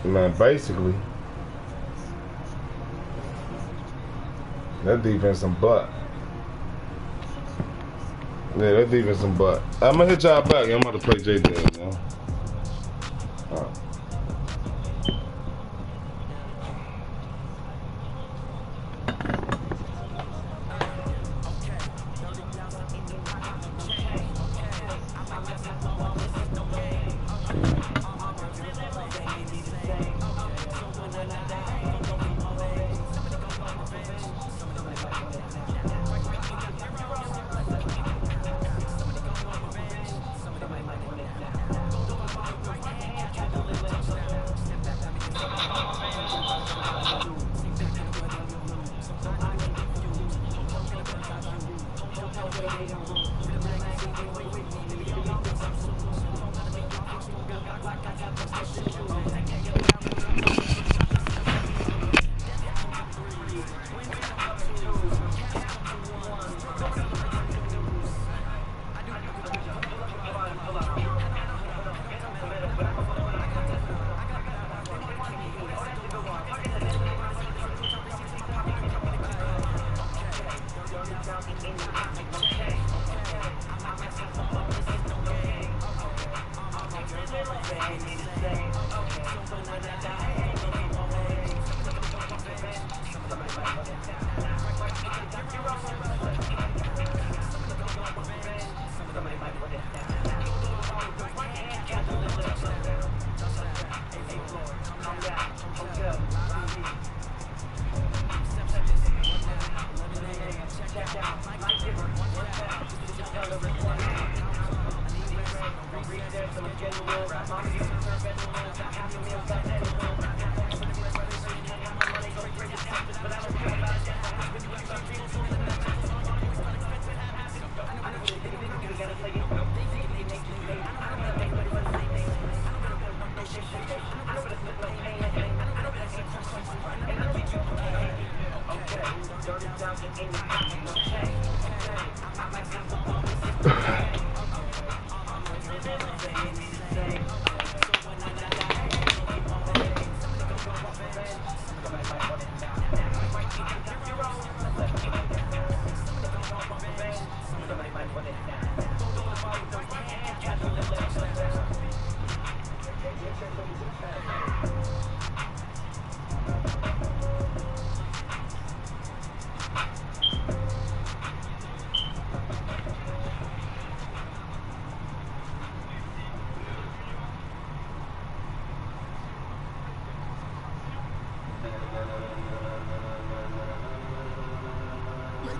Man, basically, that defense some butt. Yeah, that defense some butt. I'm gonna hit y'all back. I'm about to play JJ, man. All right.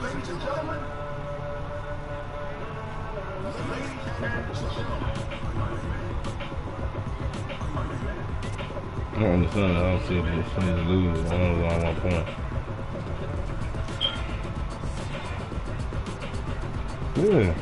Ladies and gentlemen, I don't understand. I don't see if it's funny to lose. I don't know why I want point. Yeah.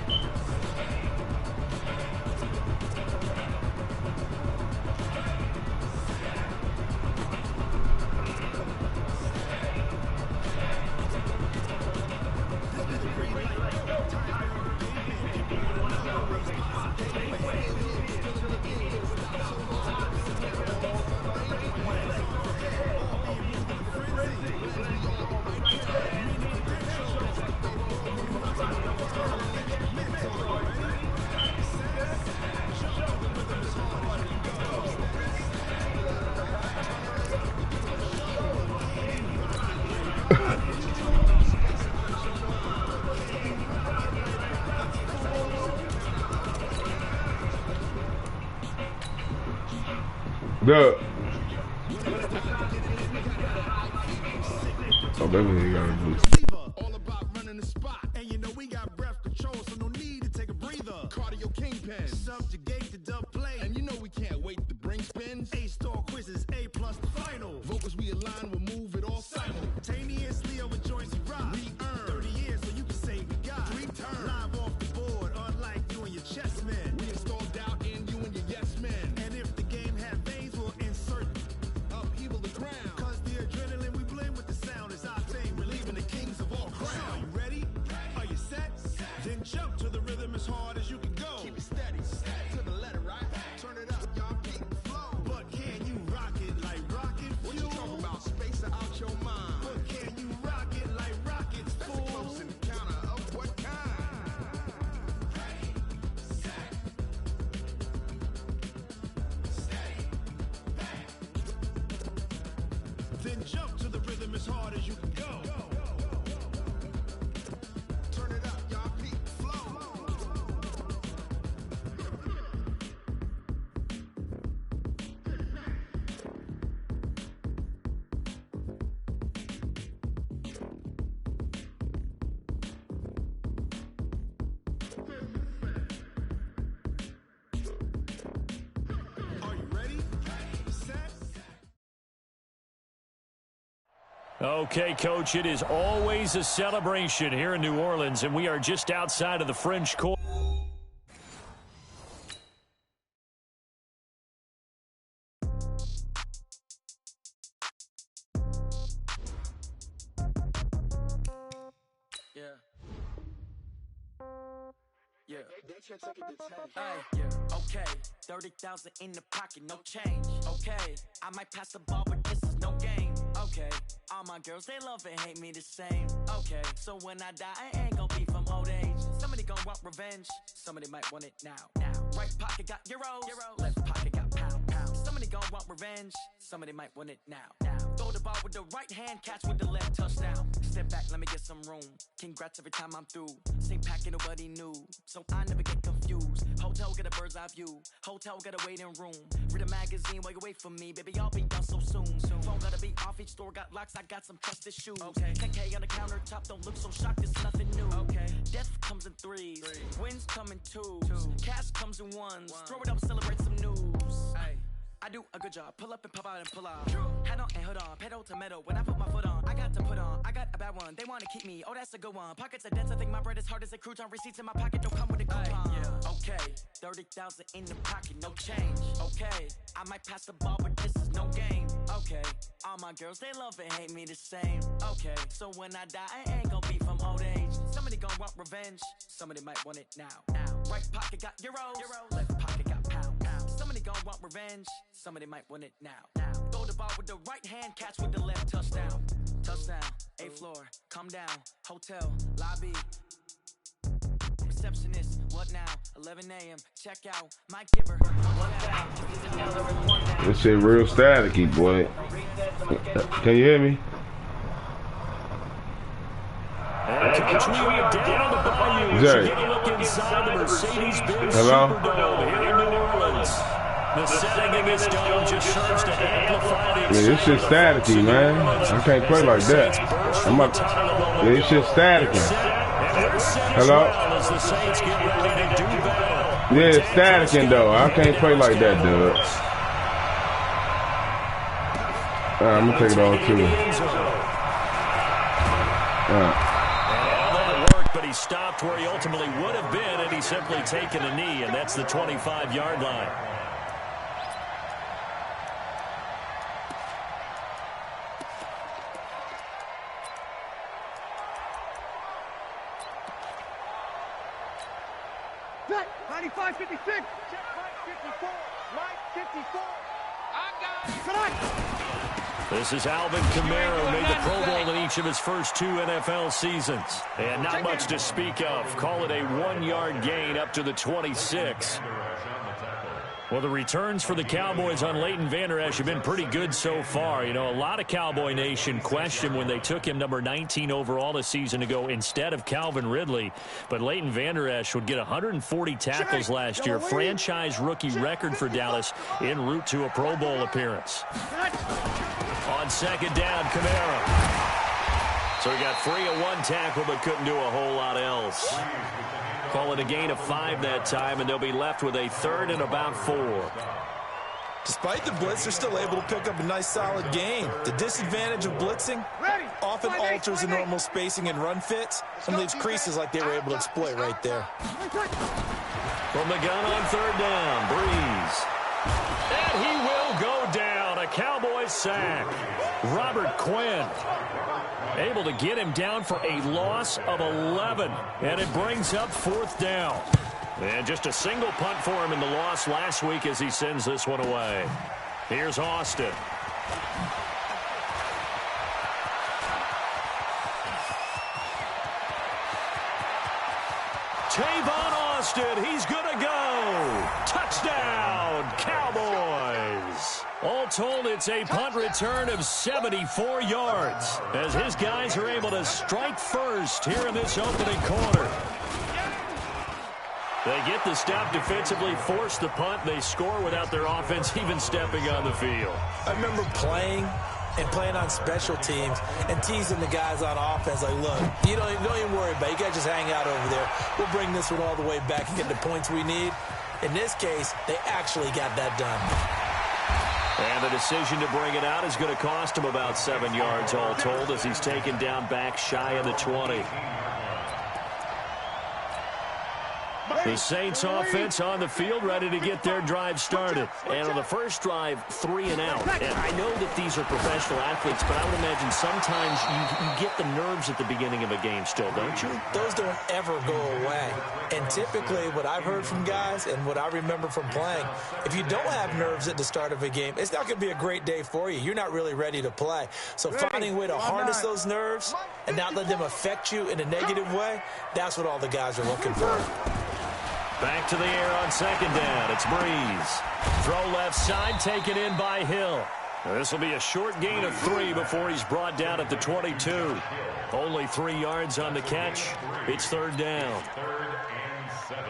Duh. Oh, baby, you gotta do it. all about running the spot. And you know we got breath control, so no need to take a breather. Cardio kingpin, subjugate the dub play. And you know we can't wait to bring spins. A-star quizzes, A+ the final. Vocals we align, we'll move it all simultaneously over joints we rock. Re-earn 30 years so you can say we got 3 turns. Live off the board, unlike you and your chess men. We install doubt in you and your yes men. And if the game had veins, we'll insert upheaval the ground. Cause the adrenaline we blend with the sound is our thing, relieving the kings of all crowns. Are you ready? Are you set? Then jump to the rhythm as hard as you can go. Keep it steady, to the letter, right? Turn it up, y'all, keep the flow. But can you rock it like Jump to the rhythm as hard as you can go. Turn it up, y'all. Peak flow. Are you ready? Set. Okay, Coach, it is always a celebration here in New Orleans, and we are just outside of the French Quarter. Yeah. Yeah. Okay. 30,000 in the pocket, no change. Okay. I might pass the ball, but this is no game. Okay. All my girls, they love and hate me the same. Okay. So when I die, I ain't gonna be from old age. Somebody gonna want revenge. Somebody might want it now. Right pocket got euros. Left pocket got pounds. Somebody gonna want revenge. Somebody might want it now. Throw the ball with the right hand, catch with the left, touchdown. Step back, let me get some room. Congrats every time I'm through. Same packet, nobody knew. So I never get confused. Hotel got a bird's eye view. Hotel got a waiting room. Read a magazine while you wait for me. Baby, I'll be done so soon. Phone gotta be off, each store got locks. I got some trusted shoes. Okay. 10K on the countertop, don't look so shocked, it's nothing new. Okay. Death comes in threes. Wins come in twos. Cash comes in ones. Throw it up, celebrate some news. Ay. I do a good job. Pull up and pop out and pull out. Hat on and hood on. Pedal to metal. When I put my foot on, I got to put on. I got a bad one. They want to keep me. Oh, that's a good one. Pockets are dense. I think my bread is hard as a crouton. Receipts in my pocket don't come with a coupon. Yeah. Okay. 30,000 in the pocket. No change. Okay. I might pass the ball, but this is no game. Okay. All my girls, they love and hate me the same. Okay. So when I die, I ain't gonna be from old age. Somebody gonna want revenge. Somebody might want it now. Right pocket got euros. Left pocket got pounds. Somebody gonna want revenge. Somebody might want it now. Throw the ball with the right hand, catch with the left, touchdown. Touchdown, 8th floor, come down, hotel, lobby. Receptionist, what now? 11 a.m., check out, my giver, one down. This shit real staticky, boy. Can you hear me? Coach, we are down on the bayou. Jerry. Take a look inside the Mercedes-Benz Hello? Superdome here in New Orleans. The setting in this dome just serves to amplify the Yeah, this shit staticky, man. I can't play like that. Yeah, this shit staticky. Hello? As the Saints get ready to do battle. Yeah, it's staticking, though. I can't play like that, dude. I'm going to take it all, too. But he stopped where he ultimately would have been, and he simply taken a knee, and that's the 25-yard line. Set, 95-56. Check, right 54. Right 54. I got it. Tonight. This is Alvin Kamara, who made the Pro Bowl in each of his first 2 NFL seasons. And not much to speak of. Call it a 1-yard gain up to the 26. Well, the returns for the Cowboys on Leighton Vander Esch have been pretty good so far. You know, a lot of Cowboy Nation questioned when they took him number 19 overall a season ago instead of Calvin Ridley. But Leighton Vander Esch would get 140 tackles last year, franchise rookie record for Dallas, en route to a Pro Bowl appearance. On second down, Kamara. So he got free of 1 tackle but couldn't do a whole lot else. Call it a gain of 5 that time, and they'll be left with a 3rd and about 4. Despite the blitz, they're still able to pick up a nice solid gain. The disadvantage of blitzing often alters the normal spacing and run fits and leaves creases like they were able to exploit right there. From the gun on 3rd down, Breeze. And he will go down. A Cowboys sack. Robert Quinn able to get him down for a loss of 11. And it brings up 4th down. And just a single punt for him in the loss last week as he sends this one away. Here's Austin. Tavon Austin, he's going to go. Touchdown, Cowboys. All told, it's a punt return of 74 yards as his guys are able to strike first here in this opening quarter. They get the stop defensively, force the punt. They score without their offense even stepping on the field. I remember playing on special teams and teasing the guys on offense like, look, you don't even worry about it. You guys just hang out over there. We'll bring this one all the way back and get the points we need. In this case, they actually got that done. And the decision to bring it out is going to cost him about 7 yards all told as he's taken down back shy of the 20. The Saints offense on the field ready to get their drive started. And on the first drive, 3 and out. And I know that these are professional athletes, but I would imagine sometimes you get the nerves at the beginning of a game still, don't you? Those don't ever go away. And typically what I've heard from guys and what I remember from playing, if you don't have nerves at the start of a game, it's not going to be a great day for you. You're not really ready to play. So finding a way to harness those nerves and not let them affect you in a negative way, that's what all the guys are looking for. Back to the air on second down. It's Breeze. Throw left side, taken in by Hill. This will be a short gain of 3 before he's brought down at the 22. Only 3 yards on the catch. It's third down. 3rd and 7.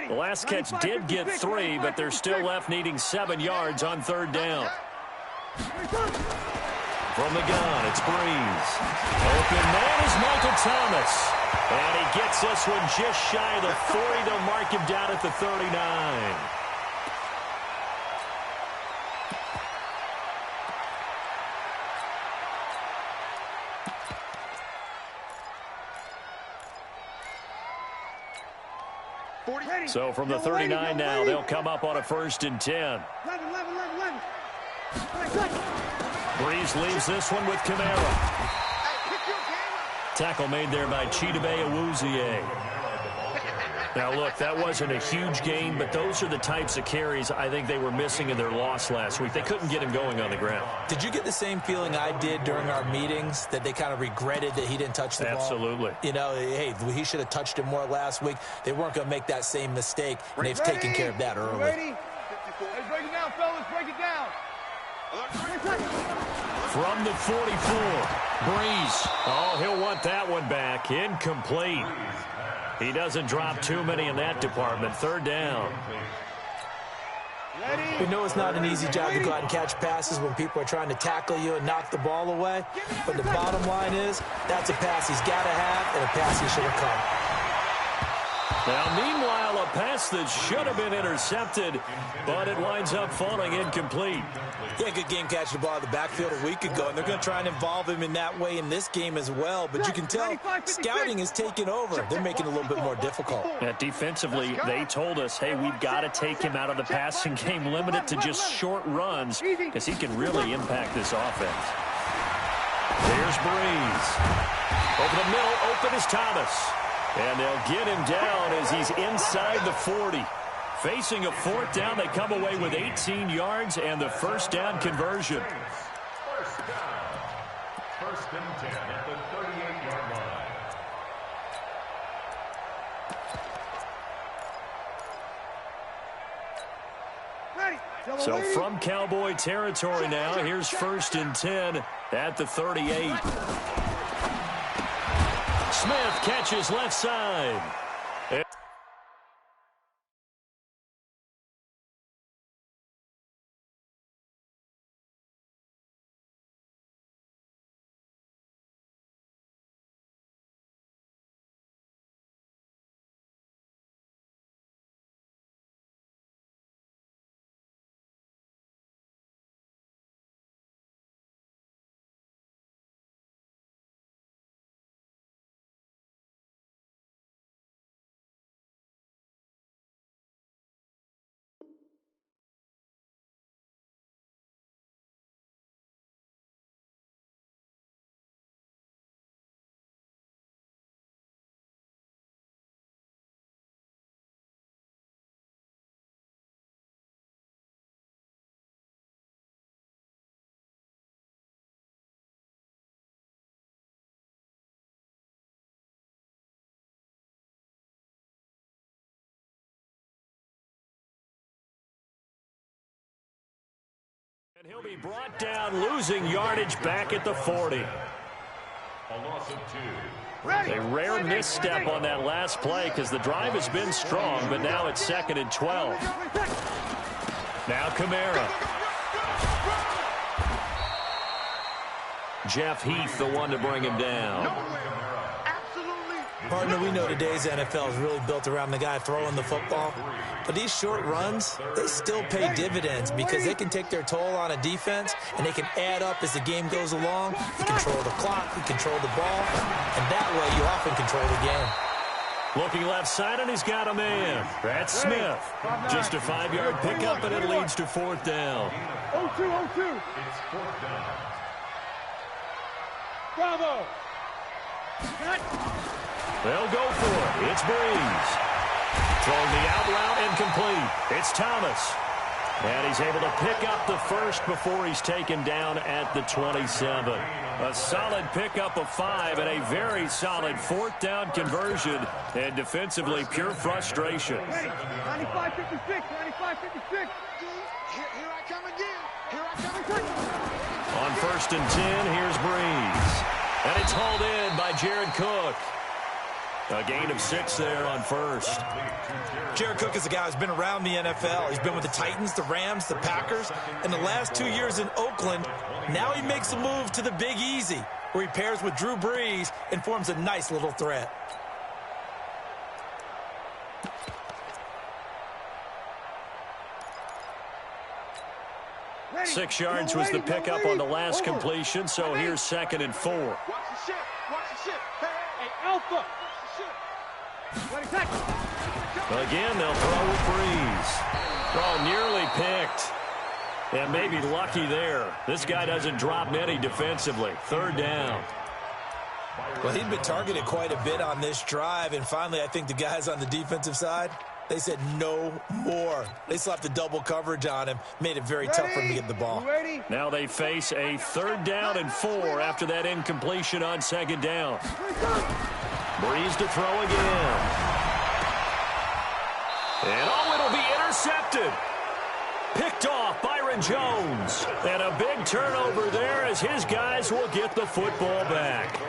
The last catch did get 3, but they're still left needing 7 yards on third down. From the gun, it's Breeze. Open man is Michael Thomas. And he gets this one just shy of the 40. They'll mark him down at the 39. So from the 39 now, they'll come up on a 1st and 10. Breeze leaves this one with Kamara. Tackle made there by Chidobe Awuzie. Now, look, that wasn't a huge gain, but those are the types of carries I think they were missing in their loss last week. They couldn't get him going on the ground. Did you get the same feeling I did during our meetings, that they kind of regretted that he didn't touch the ball? Absolutely. You know, hey, he should have touched it more last week. They weren't going to make that same mistake, and they've taken care of that early. Ready? Let's break it down, fellas. Break it down. From the 44, Breeze. Oh, he'll want that one back. Incomplete. He doesn't drop too many in that department. Third down. We know it's not an easy job to go out and catch passes when people are trying to tackle you and knock the ball away. But the bottom line is, that's a pass he's got to have and a pass he should have caught. Now, meanwhile, a pass that should have been intercepted, but it winds up falling incomplete. Yeah, good game catching the ball in the backfield a week ago, and they're going to try and involve him in that way in this game as well. But you can tell scouting is taking over. They're making it a little bit more difficult. Yeah, defensively, they told us, hey, we've got to take him out of the passing game, limit it to just short runs, because he can really impact this offense. Here's Breeze. Over the middle, open is Thomas. And they'll get him down as he's inside the 40. Facing a 4th down, they come away with 18 yards and the 1st down conversion. 1st and 10 at the 38-yard line. So from Cowboy territory now, here's 1st and 10 at the 38. Smith catches left side. He'll be brought down, losing yardage back at the 40. A rare misstep on that last play because the drive has been strong, but now it's 2nd and 12. Now Kamara. Jeff Heath, the one to bring him down. Partner, we know today's NFL is really built around the guy throwing the football. But these short runs, they still pay dividends because they can take their toll on a defense, and they can add up as the game goes along. You control the clock, you control the ball, and that way you often control the game. Looking left side, and he's got a man. That's Smith. Just a 5-yard pickup, and it leads to 4th down. 0-2. Bravo. They'll go for it. It's Breeze. Throwing the out route incomplete. It's Thomas. And he's able to pick up the first before he's taken down at the 27. A solid pickup of 5 and a very solid 4th down conversion. And defensively, pure frustration. 95-56, 95-56. Here I come again. On 1st and 10, here's Breeze. And it's hauled in by Jared Cook. A gain of 6 there on 1st. Jared Cook is a guy who's been around the NFL. He's been with the Titans, the Rams, the Packers. In the last 2 years in Oakland, now he makes a move to the Big Easy, where he pairs with Drew Brees and forms a nice little threat. Ready. 6 yards was the pickup on the last completion, so here's 2nd and 4. Watch the ship. Watch the ship. Hey, Alpha. Again, they'll throw with Breeze. Oh, nearly picked. And maybe lucky there. This guy doesn't drop many defensively. 3rd down. Well, he'd been targeted quite a bit on this drive, and finally I think the guys on the defensive side, they said no more. They slapped a double coverage on him, made it very tough for him to get the ball. Now they face a 3rd down and 4 after that incompletion on 2nd down. Breeze to throw again. And it'll be intercepted. Picked off Byron Jones. And a big turnover there as his guys will get the football back.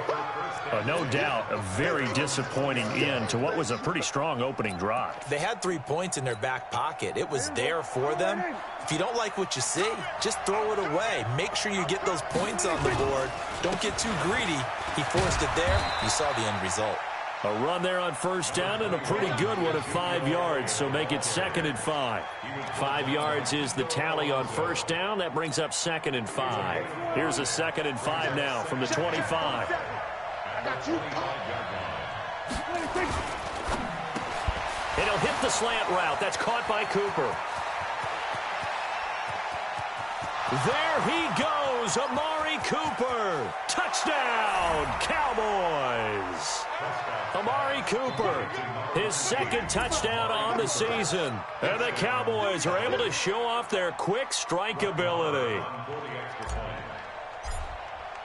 No doubt, a very disappointing end to what was a pretty strong opening drive. They had 3 points in their back pocket. It was there for them. If you don't like what you see, just throw it away. Make sure you get those points on the board. Don't get too greedy. He forced it there. You saw the end result. A run there on 1st down and a pretty good one of 5 yards, so make it 2nd and 5. 5 yards is the tally on 1st down. That brings up 2nd and 5. Here's a 2nd and 5 now from the 25. It'll hit the slant route. That's caught by Cooper. There he goes, Amari Cooper. Touchdown, Cowboys. Amari Cooper, his 2nd touchdown on the season. And the Cowboys are able to show off their quick strike ability.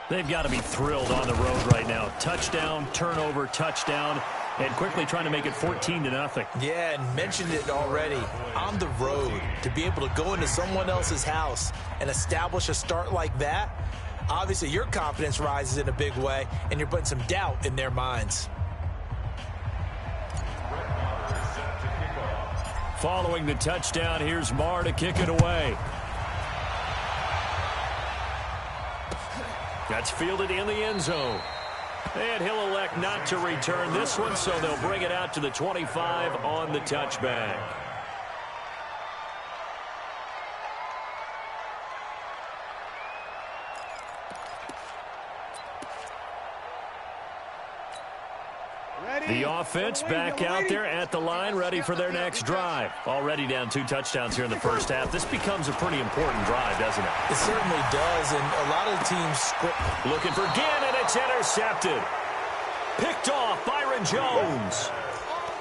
They've got to be thrilled on the road right now. Touchdown, turnover, touchdown, and quickly trying to make it 14-0. Yeah, and mentioned it already. On the road, to be able to go into someone else's house and establish a start like that, obviously your confidence rises in a big way, and you're putting some doubt in their minds. Following the touchdown, here's Marr to kick it away. That's fielded in the end zone. And he'll elect not to return this one, so they'll bring it out to the 25 on the touchback. The offense back out there at the line, ready for their next drive. Already down 2 touchdowns here in the 1st half. This becomes a pretty important drive, doesn't it? It certainly does, and a lot of the teams... Looking for Ginn, and it's intercepted. Picked off Byron Jones.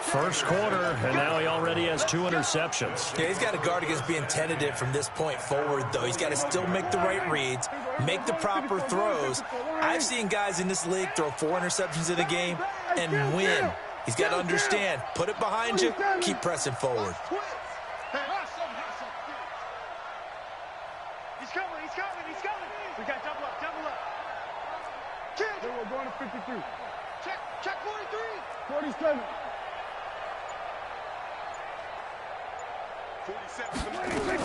1st quarter, and now he already has 2 interceptions. Yeah, he's got to guard against being tentative from this point forward, though. He's got to still make the right reads, make the proper throws. I've seen guys in this league throw 4 interceptions in a game and win. He's got to understand, put it behind you, keep pressing forward. He's coming. 53. Check 43. 47. 47.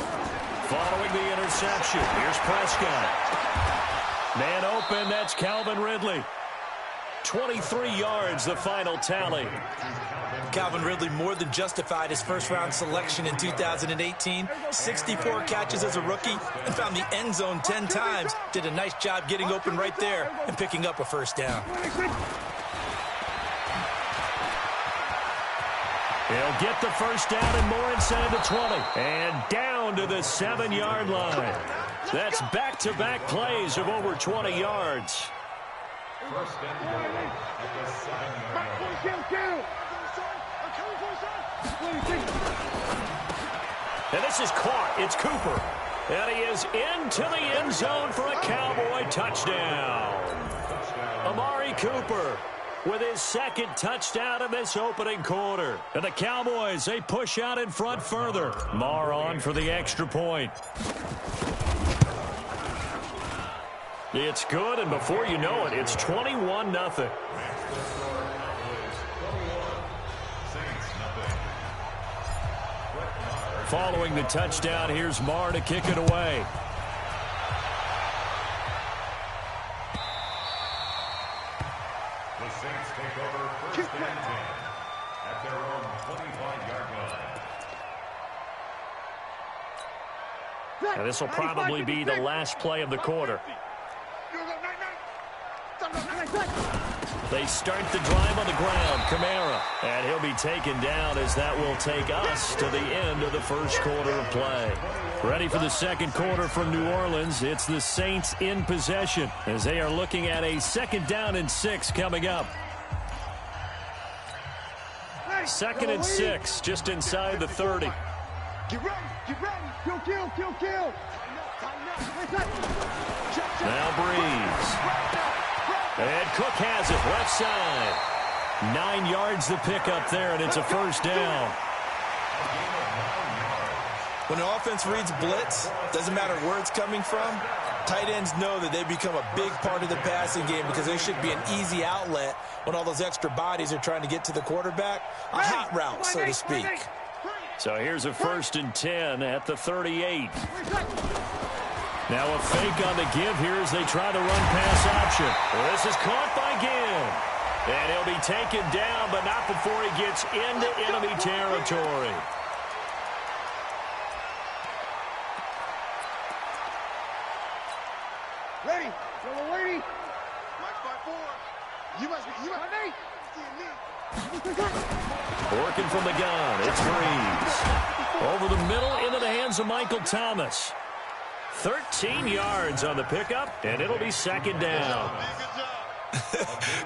Following the interception, here's Prescott. Man open, that's Calvin Ridley. 23 yards, the final tally. Calvin Ridley more than justified his first-round selection in 2018. 64 catches as a rookie and found the end zone 10 times. Did a nice job getting open right there and picking up a first down. He'll get the first down and more inside the 20. And down to the 7-yard line. That's back-to-back plays of over 20 yards. First and goal at the 7-yard line. And this is caught. It's Cooper. And he is into the end zone for a Cowboy touchdown. Amari Cooper with his second touchdown in this opening quarter. And the Cowboys, they push out in front further. Marr on for the extra point. It's good, and before you know it, it's 21-0. Following the touchdown, here's Marr to kick it away. The Saints take over first and 10 at their own 25-yard line. Now, this will probably be the last play of the quarter. They start the drive on the ground. Kamara. And he'll be taken down as that will take us to the end of the first quarter of play. Ready for the second quarter from New Orleans. It's the Saints in possession as they are looking at a 2nd down and 6 coming up. 2nd and 6 just inside the 30. Get ready. Kill. Now Breeze. And Cook has it left side. 9 yards the pickup there, and it's a first down. When an offense reads blitz, doesn't matter where it's coming from, tight ends know that they become a big part of the passing game because they should be an easy outlet when all those extra bodies are trying to get to the quarterback. A hot route, so to speak. So here's a 1st and 10 at the 38. Now a fake on the give here as they try the run-pass option. Well, this is caught by Ginn. And he'll be taken down, but not before he gets into enemy territory. Ready. Mike 5-4. You must be. Working from the gun. It's Breeze. Over the middle into the hands of Michael Thomas. 13 yards on the pickup, and it'll be 2nd down.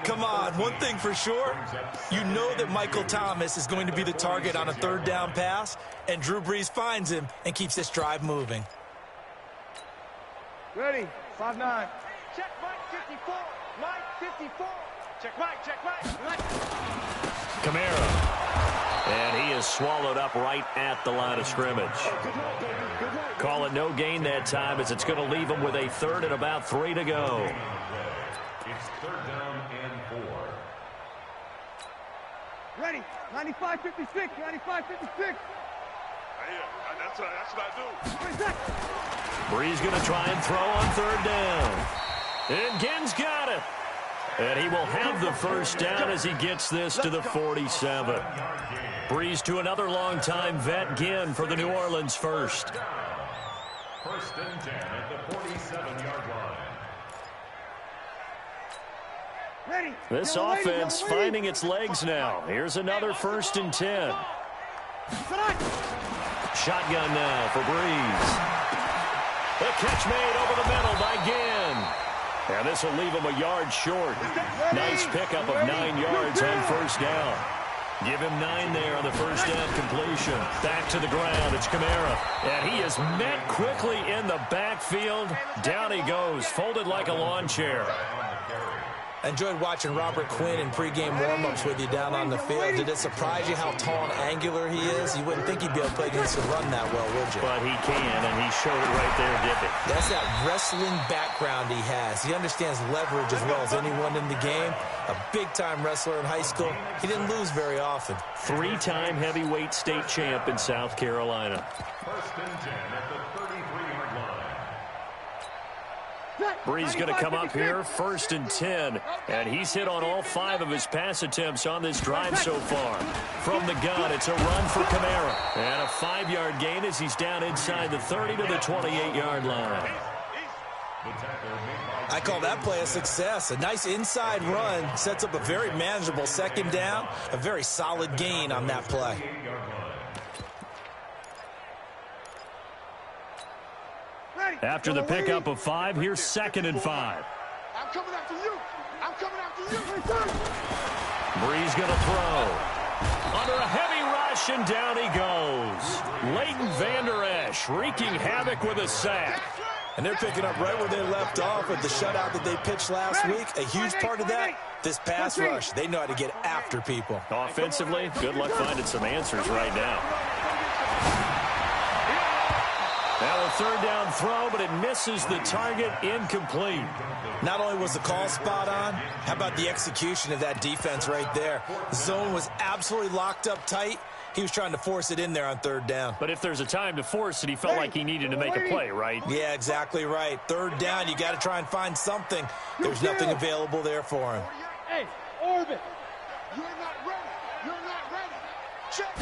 Come on, one thing for sure, you know that Michael Thomas is going to be the target on a 3rd down pass, and Drew Brees finds him and keeps this drive moving. Ready. 5-9. Check Mike 54. Mike 54. Check Mike. Kamara. And he is swallowed up right at the line of scrimmage. Call it no gain that time as it's going to leave him with a 3rd and about 3 to go. It's 3rd down and 4. Ready. 95-56. 95-56. That's what I do. Breeze going to try and throw on 3rd down. And Ginn's got it. And he will have the first down as he gets this to the 47. Breeze to another long-time vet, Ginn, for the New Orleans first. 1st and 10 at the 47-yard line. Ready. This offense finding its legs now. Here's another 1st and 10. Shotgun now for Breeze. The catch made over the middle by Ginn. And this will leave him a yard short. Nice pickup of 9 yards on 1st down. Give him 9 there on the first down completion. Back to the ground. It's Kamara. And he is met quickly in the backfield. Down he goes, folded like a lawn chair. I enjoyed watching Robert Quinn in pregame warm-ups with you down on the field. Did it surprise you how tall and angular he is? You wouldn't think he'd be able to play against the run that well, would you? But he can, and he showed it right there, didn't he? That's that wrestling background he has. He understands leverage as well as anyone in the game. A big-time wrestler in high school. He didn't lose very often. Three-time heavyweight state champ in South Carolina. First and 10 at the 33-yard line. Bree's going to come up here, 1st and 10, and he's hit on all 5 of his pass attempts on this drive so far. From the gun, it's a run for Kamara, and a 5-yard gain as he's down inside the 30 to the 28-yard line. I call that play a success. A nice inside run sets up a very manageable second down, a very solid gain on that play. After the pickup of 5, here's 2nd and 5. I'm coming after you. I'm coming after you. Bree's going to throw. Under a heavy rush, and down he goes. Leighton Vander Esch wreaking havoc with a sack. And they're picking up right where they left off with the shutout that they pitched last week. A huge part of that, this pass rush. They know how to get after people. Offensively, good luck finding some answers right now. Now a 3rd down throw, but it misses the target, incomplete. Not only was the call spot on, how about the execution of that defense right there? The zone was absolutely locked up tight. He was trying to force it in there on 3rd down. But if there's a time to force it, he felt like he needed to make a play, right? Yeah, exactly right. 3rd down, you got to try and find something. There's nothing available there for him. Hey, Orbit, you're not ready. You're not ready. Check.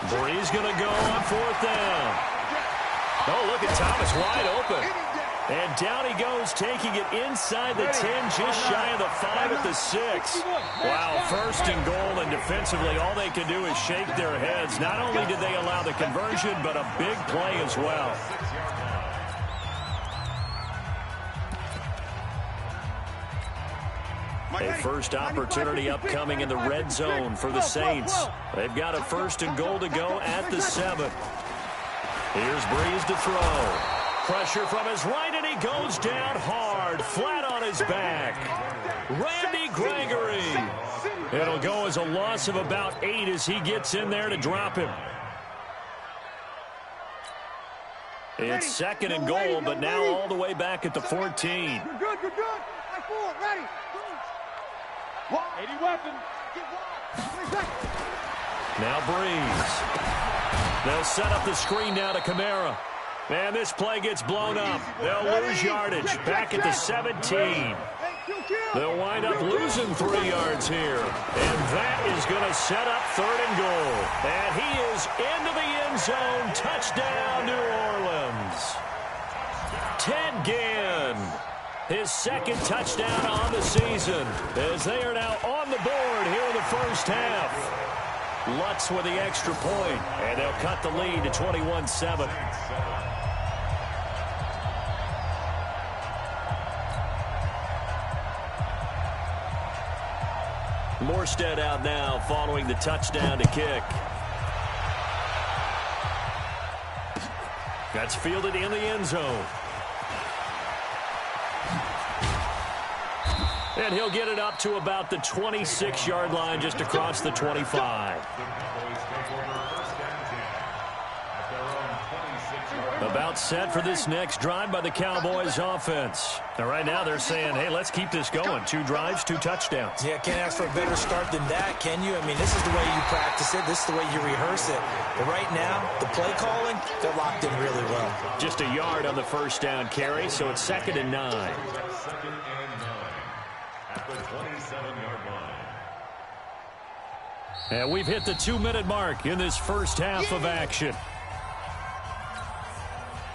Bree's going to go on 4th down. Oh, look at Thomas wide open. And down he goes, taking it inside the 10, just shy of the 5 at the 6. Wow, 1st and goal, and defensively, all they can do is shake their heads. Not only did they allow the conversion, but a big play as well. A first opportunity upcoming in the red zone for the Saints. They've got a 1st and goal to go at the 7. Here's Brees to throw. Pressure from his right, and he goes down hard, flat on his back. Randy Gregory. It'll go as a loss of about 8 as he gets in there to drop him. It's 2nd and goal, but now all the way back at the 14. You're good. High 4, ready. 80 weapon. Now Brees. They'll set up the screen now to Kamara. Man, this play gets blown up. They'll lose yardage back at the 17. They'll wind up losing 3 yards here. And that is going to set up 3rd and goal. And he is into the end zone. Touchdown, New Orleans. Ted Ginn, his 2nd touchdown on the season, as they are now on the board here in the first half. Lutz with the extra point, and they'll cut the lead to 21-7. Morstead out now following the touchdown to kick. That's fielded in the end zone. And he'll get it up to about the 26-yard line, just across the 25. About set for this next drive by the Cowboys offense. Now, right now they're saying, hey, let's keep this going. 2 drives, 2 touchdowns. Yeah, can't ask for a better start than that, can you? I mean, this is the way you practice it. This is the way you rehearse it. But right now, the play calling, they're locked in really well. Just a yard on the 1st down carry, so it's 2nd and 9. 2nd and 9 at the 27-yard line. And we've hit the 2-minute mark in this first half of action.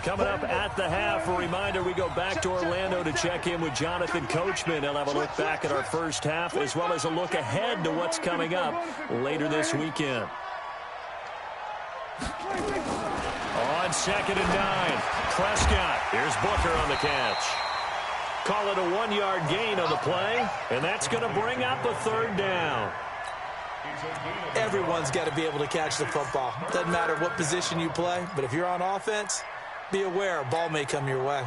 Coming up at the half, a reminder, we go back to Orlando to check in with Jonathan Coachman. He'll have a look back at our first half, as well as a look ahead to what's coming up later this weekend. On 2nd and 9, Prescott. Here's Booker on the catch. Call it a 1-yard gain on the play, and that's going to bring up a 3rd down. Everyone's got to be able to catch the football. Doesn't matter what position you play, but if you're on offense, be aware a ball may come your way.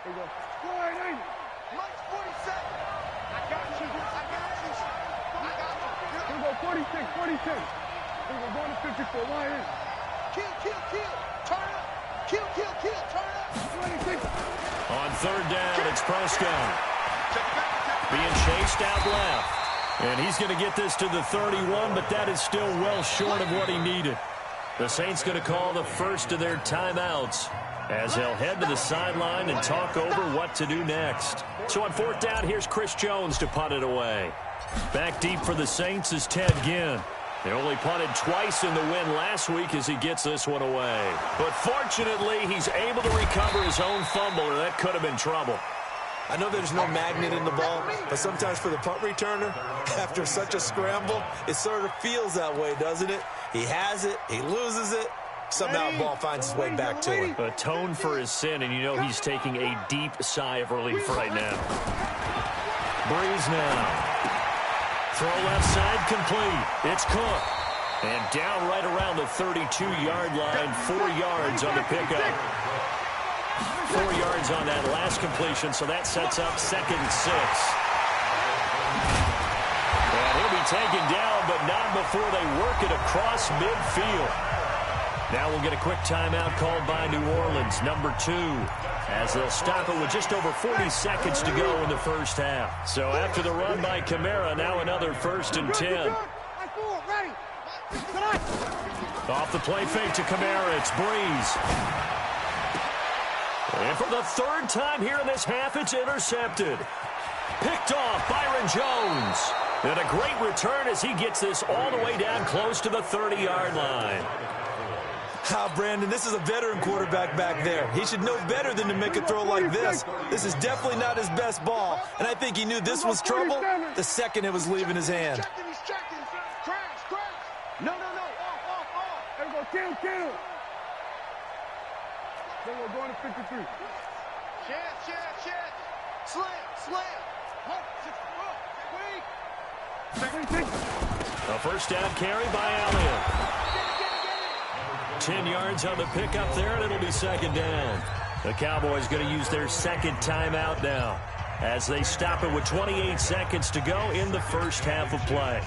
Here we go. Score it, ain't it? Mike's 47. I got you. I got you. I got you. Here we go, 46, 46. Here we go, going to 54. Line in. Kill, kill, kill. Turn up. Kill, kill, kill. Turn up. 26. On third down, it's Prescott. Being chased out left. And he's going to get this to the 31, but that is still well short of what he needed. The Saints going to call the first of their timeouts as they'll head to the sideline and talk over what to do next. So on fourth down, here's Chris Jones to punt it away. Back deep for the Saints is Ted Ginn. They only punted twice in the win last week as he gets this one away. But fortunately, he's able to recover his own fumble, or that could have been trouble. I know there's no magnet in the ball, but sometimes for the punt returner, after such a scramble, it sort of feels that way, doesn't it? He has it, he loses it, somehow the ball finds its way back to him. Atone for his sin, and you know he's taking a deep sigh of relief right now. Breeze now. Throw left side complete. It's Cook. And down right around the 32-yard line, 4 yards on the pickup. 4 yards on that last completion, so that sets up 2nd and 6. And he'll be taken down, but not before they work it across midfield. Now we'll get a quick timeout called by New Orleans, number 2, as they'll stop it with just over 40 seconds to go in the first half. So after the run by Kamara, now another 1st and 10. Off the play fake to Kamara, it's Breeze. And for the 3rd time here in this half, it's intercepted. Picked off Byron Jones. And a great return as he gets this all the way down close to the 30-yard line. Brandon, this is a veteran quarterback back there. He should know better than to make a throw like this. This is definitely not his best ball. And I think he knew this was trouble the second it was leaving his hand. He's checking. Crash, crash. No. Off. There we go, kill. Then we're going to 53. Chance. Slam. A first down carry by Elliott. 10 yards on the pickup there, and it'll be 2nd down. The Cowboys going to use their 2nd timeout now as they stop it with 28 seconds to go in the first half of play.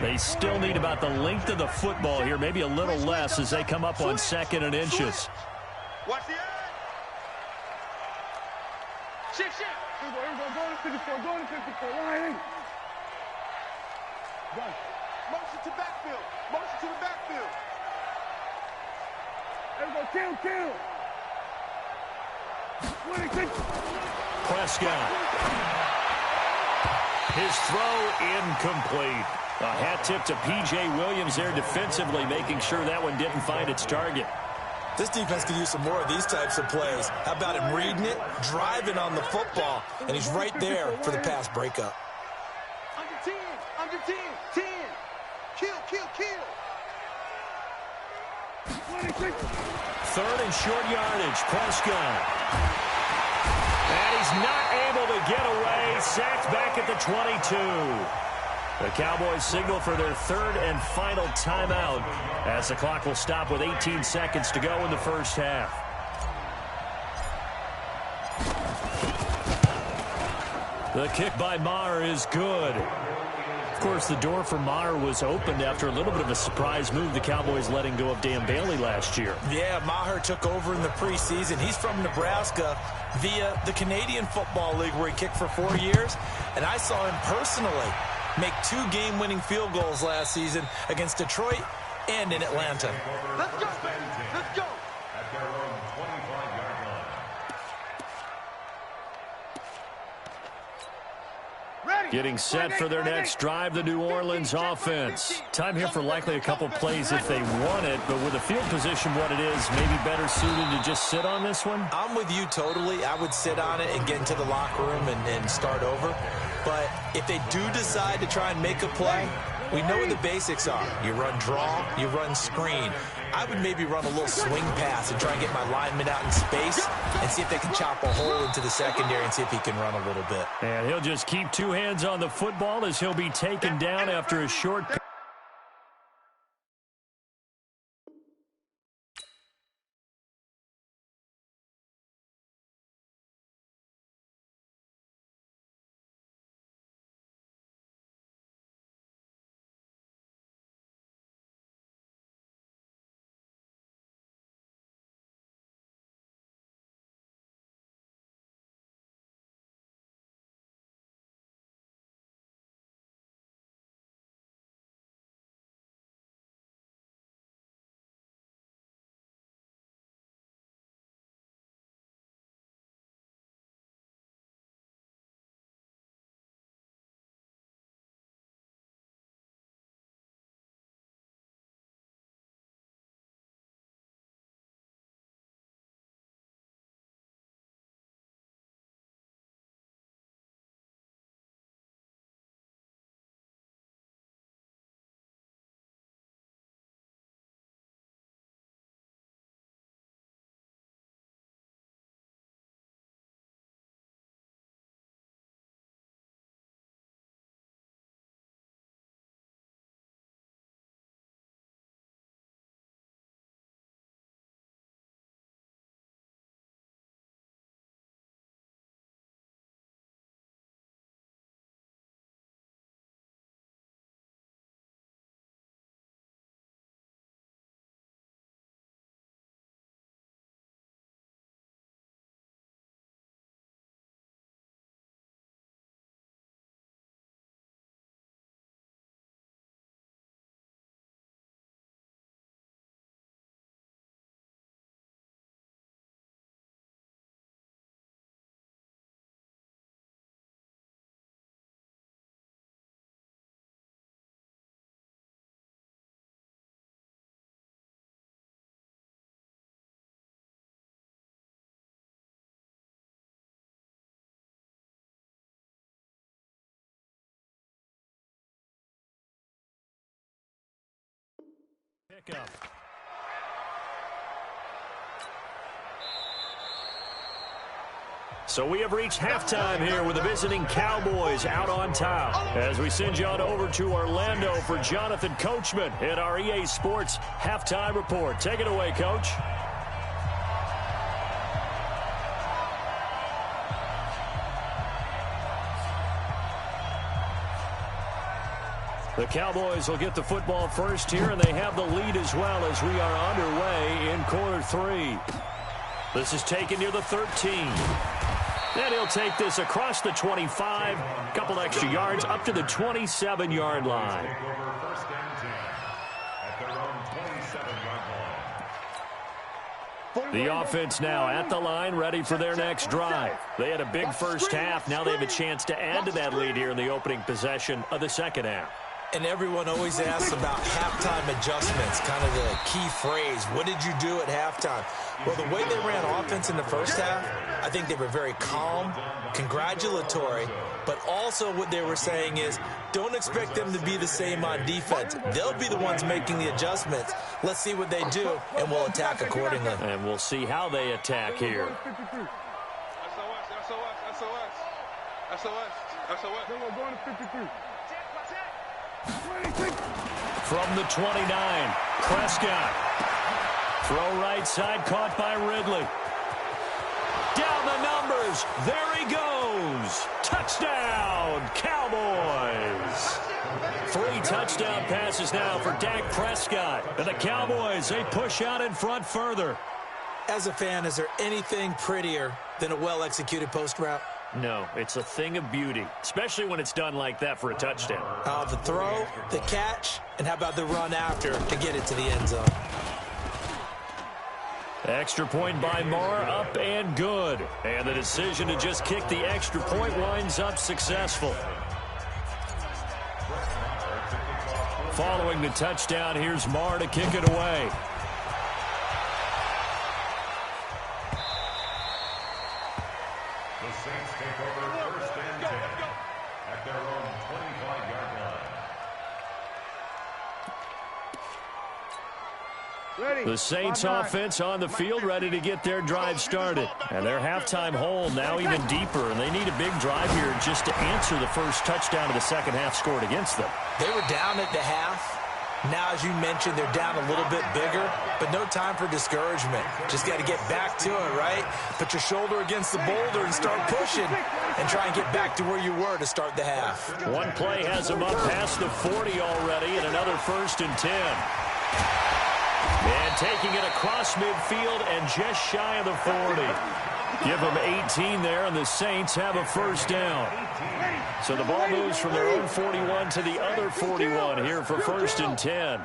They still need about the length of the football here, maybe a little less as they come up on 2nd and inches. Watch the end. Shift. Here we go, going to 54, line in. Done. Motion to backfield. Motion to the backfield. There we go, kill. 26. Prescott. His throw incomplete. A hat tip to P.J. Williams there defensively, making sure that one didn't find its target. This defense could use some more of these types of plays. How about him reading it, driving on the football, and he's right there for the pass breakup. Under 10. 10. Kill. 26. 3rd and short yardage, Prescott. And he's not able to get away. Sacked back at the 22. The Cowboys signal for their 3rd and final timeout as the clock will stop with 18 seconds to go in the first half. The kick by Maher is good. Of course, the door for Maher was opened after a little bit of a surprise move, the Cowboys letting go of Dan Bailey last year. Yeah, Maher took over in the preseason. He's from Nebraska via the Canadian Football League where he kicked for 4 years. And I saw him personally make 2 game-winning field goals last season against Detroit and in Atlanta. Let's go. At their own 25-yard line. Getting set for their next drive, the New Orleans offense. Time here for likely a couple plays if they want it, but with the field position what it is, maybe better suited to just sit on this one? I'm with you totally. I would sit on it and get into the locker room and start over. But if they do decide to try and make a play, we know what the basics are. You run draw, you run screen. I would maybe run a little swing pass and try and get my lineman out in space and see if they can chop a hole into the secondary and see if he can run a little bit. And he'll just keep 2 hands on the football as he'll be taken down after a short pickup. So we have reached halftime here with the visiting Cowboys out on top. As we send you on over to Orlando for Jonathan Coachman in our EA Sports Halftime Report. Take it away, Coach. The Cowboys will get the football first here, and they have the lead as well as we are underway in quarter 3. This is taken near the 13. And he'll take this across the 25, a couple extra yards, up to the 27-yard line. The offense now at the line, ready for their next drive. They had a big first half. Now they have a chance to add to that lead here in the opening possession of the second half. And everyone always asks about halftime adjustments, kind of the key phrase. What did you do at halftime? Well, the way they ran offense in the first half, I think they were very calm, congratulatory, but also what they were saying is don't expect them to be the same on defense. They'll be the ones making the adjustments. Let's see what they do, and we'll attack accordingly. And we'll see how they attack here. Going to 53. From the 29, Prescott. Throw right side, caught by Ridley. Down the numbers. There he goes. Touchdown, Cowboys. 3 touchdown passes now for Dak Prescott. And the Cowboys, they push out in front further. As a fan, is there anything prettier than a well-executed post route? No, it's a thing of beauty, especially when it's done like that for a touchdown. The throw, the catch, and how about the run after to get it to the end zone? Extra point by Marr, up and good. And the decision to just kick the extra point winds up successful. Following the touchdown, here's Marr to kick it away. The Saints take over first and 10 at their own 25-yard line. The Saints offense on the field, ready to get their drive started. And their halftime hole now even deeper, and they need a big drive here just to answer the first touchdown of the second half scored against them. They were down at the half. Now, as you mentioned, they're down a little bit bigger, but no time for discouragement. Just got to get back to it, right? Put your shoulder against the boulder and start pushing and try and get back to where you were to start the half. One play has them up past the 40 already, and another 1st and 10. And taking it across midfield and just shy of the 40. Give them 18 there, and the Saints have a first down. So the ball moves from their own 41 to the other 41 here for 1st and 10.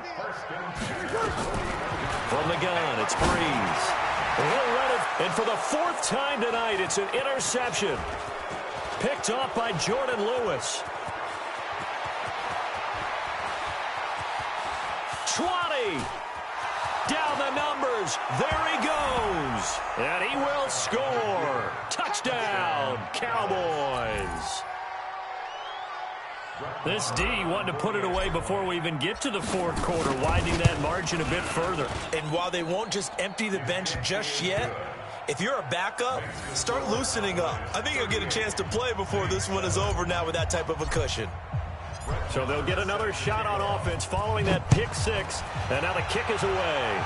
From the gun, it's Breeze. He'll run it, and for the 4th time tonight, it's an interception. Picked off by Jordan Lewis. 20. Down the numbers. There he goes. And he will score. Touchdown, Cowboys. This D wanted to put it away before we even get to the 4th quarter, widening that margin a bit further. And while they won't just empty the bench just yet, if you're a backup, start loosening up. I think you'll get a chance to play before this one is over now with that type of a cushion. So they'll get another shot on offense following that pick 6, and now the kick is away.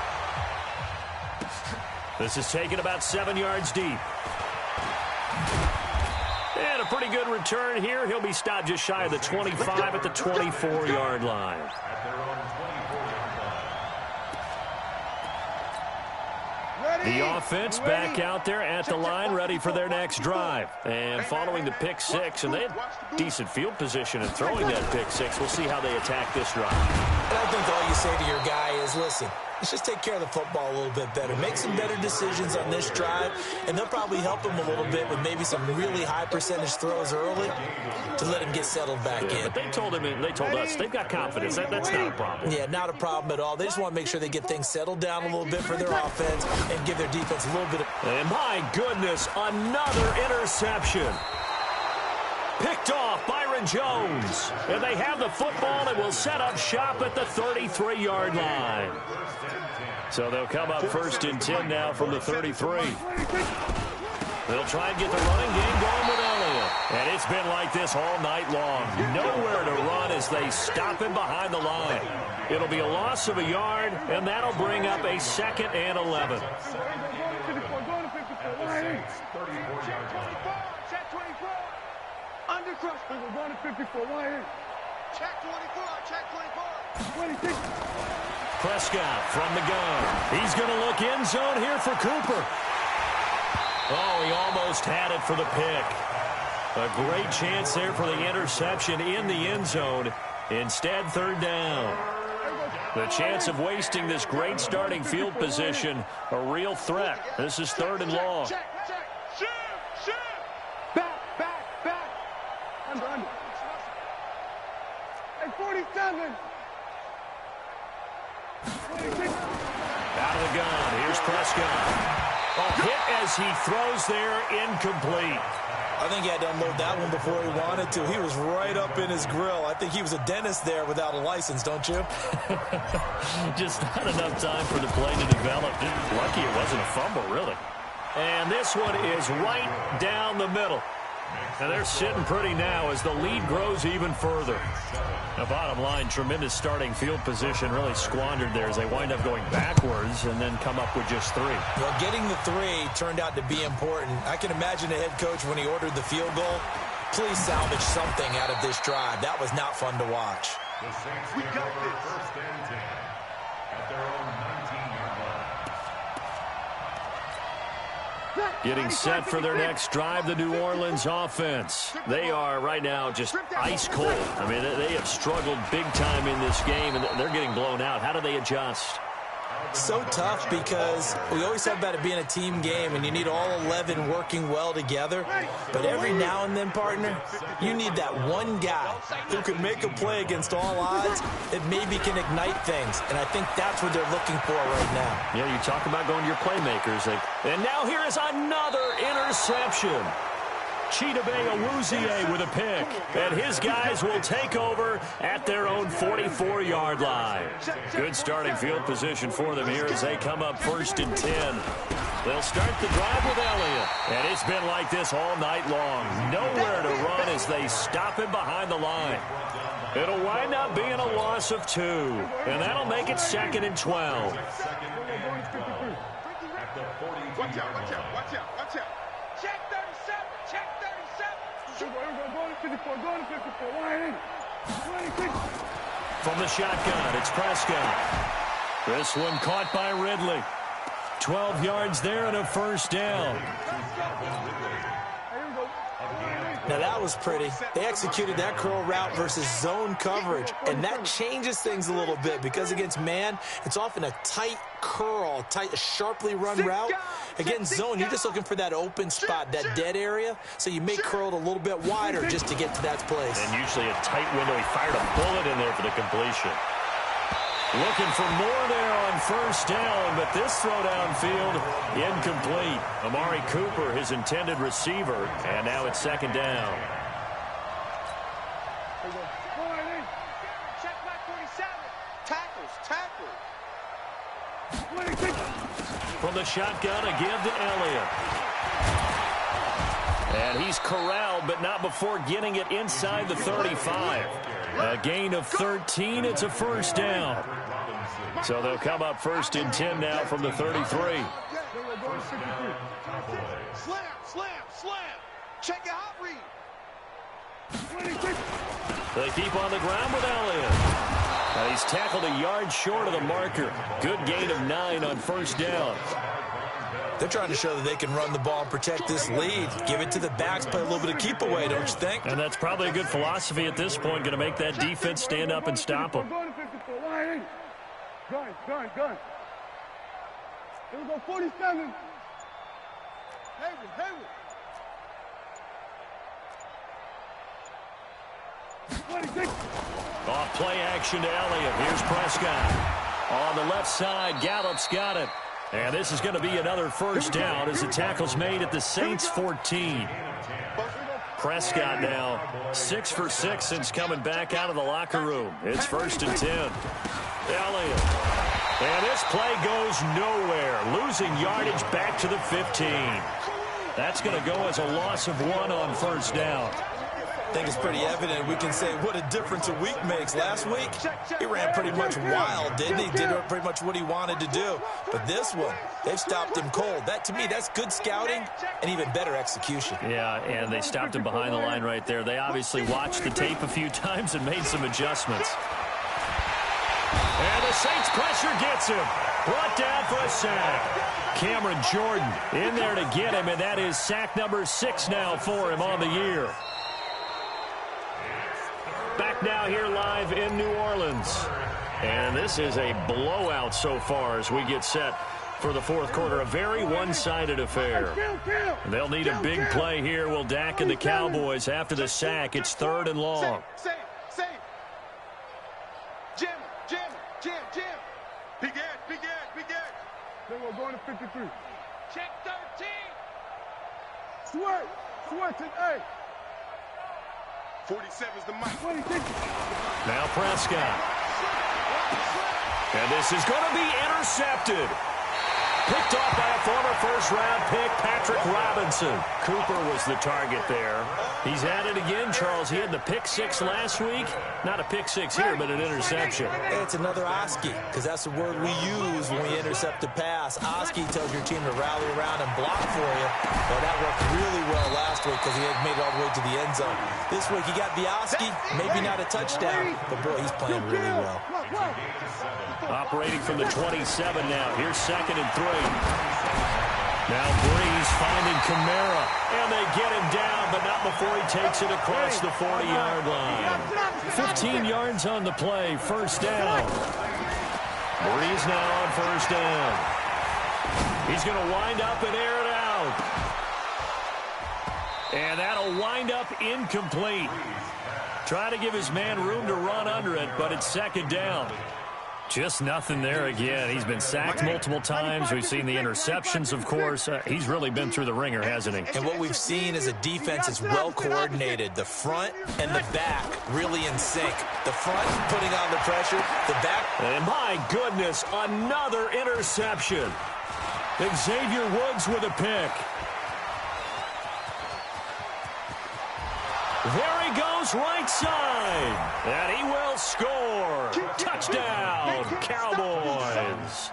This is taken about 7 yards deep. And a pretty good return here. He'll be stopped just shy of the 25 at the 24-yard line. The offense back out there at the line, ready for their next drive. And following the pick 6, and they had decent field position in throwing that pick 6. We'll see how they attack this drive. And I think all you say to your guy is, listen, let's just take care of the football a little bit better. Make some better decisions on this drive, and they'll probably help him a little bit with maybe some really high percentage throws early to let him get settled back in. But they told us they've got confidence. That's not a problem. Yeah, not a problem at all. They just want to make sure they get things settled down a little bit for their offense and give their defense a little bit of... And my goodness, another interception. Picked off by Aaron Jones. And they have the football and will set up shop at the 33-yard line. So they'll come up 1st and 10 now from the 33. They'll try and get the running game going with Elliott. And it's been like this all night long. Nowhere to run as they stop him behind the line. It'll be a loss of a yard, and that'll bring up a 2nd and 11. Check 24. Undercross. We're going to 54. Right here. Check 24. Check 24. 26. Prescott from the gun. He's going to look end zone here for Cooper. Oh, he almost had it for the pick. A great chance there for the interception in the end zone. Instead, 3rd down. The chance of wasting this great starting field position, a real threat. This is 3rd and long. Check. Shoot. Back. Under. Hey, 47. 26. Out of the gun. Here's Prescott. Hit as he throws there, incomplete. I think he had to unload that one before he wanted to. He was right up in his grill. I think he was a dentist there without a license, don't you? Just not enough time for the play to develop. Lucky it wasn't a fumble, really. And this one is right down the middle. And they're sitting pretty now as the lead grows even further. The bottom line, tremendous starting field position, really squandered there as they wind up going backwards and then come up with just 3. Well, getting the 3 turned out to be important. I can imagine the head coach when he ordered the field goal. Please salvage something out of this drive. That was not fun to watch. The Saints take over 1st and 10 at their own 19-yard line. Getting set for their next drive, the New Orleans offense. They are right now just ice cold. I mean, they have struggled big time in this game, and they're getting blown out. How do they adjust? So tough because we always talk about it being a team game and you need all 11 working well together. But every now and then, partner, you need that one guy who can make a play against all odds that maybe can ignite things. And I think that's what they're looking for right now. Yeah, you talk about going to your playmakers. And now here is another interception. Chidobe Awuzie with a pick. And his guys will take over at their own 44-yard line. Good starting field position for them here as they come up 1st and 10. They'll start the drive with Elliott. And it's been like this all night long. Nowhere to run as they stop him behind the line. It'll wind up being a loss of 2. And that'll make it 2nd and 12. Watch out. Check 37. Check 37. Going to 54. Going to 54. Right in. 26. From the shotgun, it's Prescott. This one caught by Ridley. 12 yards there and a 1st down. Now that was pretty. They executed that curl route versus zone coverage, and that changes things a little bit because against man, it's often a tight curl, sharply run route. Against zone, you're just looking for that open spot, that dead area, so you may curl it a little bit wider just to get to that place. And usually a tight window. He fired a bullet in there for the completion. Looking for more there on 1st down, but this throw downfield incomplete. Amari Cooper, his intended receiver, and now it's 2nd down. Check back 47. Tackles. 26. From the shotgun, a give to Elliott. And he's corralled, but not before getting it inside the 35. A gain of 13. It's a 1st down. So they'll come up 1st and 10 now from the 33. Slam. Check it out, read. 26. They keep on the ground with Elliott. He's tackled a yard short of the marker. Good gain of 9 on 1st down. They're trying to show that they can run the ball and protect this lead. Give it to the backs, play a little bit of keep away, don't you think? And that's probably a good philosophy at this point, going to make that defense stand up and stop them. Gun. Here we go, 47. Hayward. 26. Off play action to Elliott. Here's Prescott. On the left side, Gallup's got it. And this is going to be another 1st down as the tackle's made at the Saints' 14. Prescott now 6 for 6 since coming back out of the locker room. It's 1st and 10. Elliott. And this play goes nowhere. Losing yardage back to the 15. That's going to go as a loss of 1 on 1st down. I think it's pretty evident. We can say what a difference a week makes. Last week, he ran pretty much wild, didn't he? Did pretty much what he wanted to do. But this one, they've stopped him cold. That, to me, that's good scouting and even better execution. Yeah, and they stopped him behind the line right there. They obviously watched the tape a few times and made some adjustments. And the Saints pressure gets him. Brought down for a sack. Cameron Jordan in there to get him, and that is sack number 6 now for him on the year. Back now here live in New Orleans. And this is a blowout so far as we get set for the 4th quarter. A very one-sided affair. They'll need a big play here. Will Dak and the Cowboys after the sack. It's 3rd and long. Save. Jim. Big Ed. They will go into 53. Check 13. Sweat to A. 47's the mic. Now Prescott. And this is going to be intercepted. Picked off by a former first-round pick, Patrick Robinson. Cooper was the target there. He's at it again, Charles. He had the pick 6 last week. Not a pick 6 here, but an interception. It's another Oski, because that's the word we use when we intercept a pass. Oski tells your team to rally around and block for you. Well, that worked really well last week because he had made it all the way to the end zone. This week he got the Oski, maybe not a touchdown, but boy, he's playing really well. Operating from the 27 now. Here's 2nd and 3. Now Breeze finding Kamara. And they get him down, but not before he takes it across the 40-yard line. 15 yards on the play. 1st down. Breeze now on 1st down. He's going to wind up and air it out. And that'll wind up incomplete. Trying to give his man room to run under it, but it's 2nd down. Just nothing there again. He's been sacked multiple times. We've seen the interceptions, of course. He's really been through the ringer, hasn't he? And what we've seen is a defense is well coordinated. The front and the back really in sync. The front putting on the pressure. The back. And my goodness, another interception. Xavier Woods with a pick. There he goes, right side. And he will score. Touchdown, Cowboys.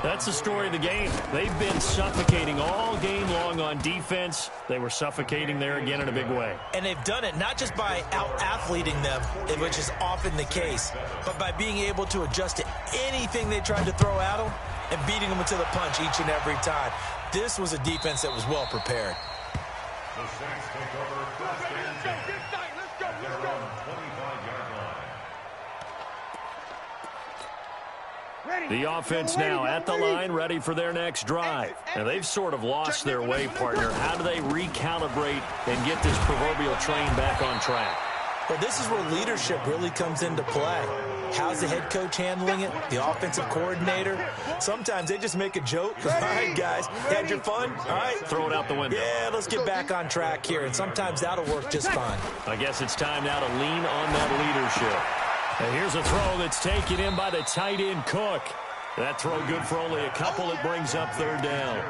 That's the story of the game. They've been suffocating all game long on defense. They were suffocating there again in a big way. And they've done it not just by out-athleting them, which is often the case, but by being able to adjust to anything they tried to throw at them and beating them to the punch each and every time. This was a defense that was well prepared. The Saints take over 1st and 10 at their own 25-yard line. The offense now at the line, ready for their next drive. And they've sort of lost their way, partner. How do they recalibrate and get this proverbial train back on track? Well, this is where leadership really comes into play. How's the head coach handling it? The offensive coordinator? Sometimes they just make a joke. All right, guys, had your fun? All right. Throw it out the window. Yeah, let's get back on track here. And sometimes that'll work just fine. I guess it's time now to lean on that leadership. And here's a throw that's taken in by the tight end, Cook. That throw good for only a couple. It brings up 3rd down.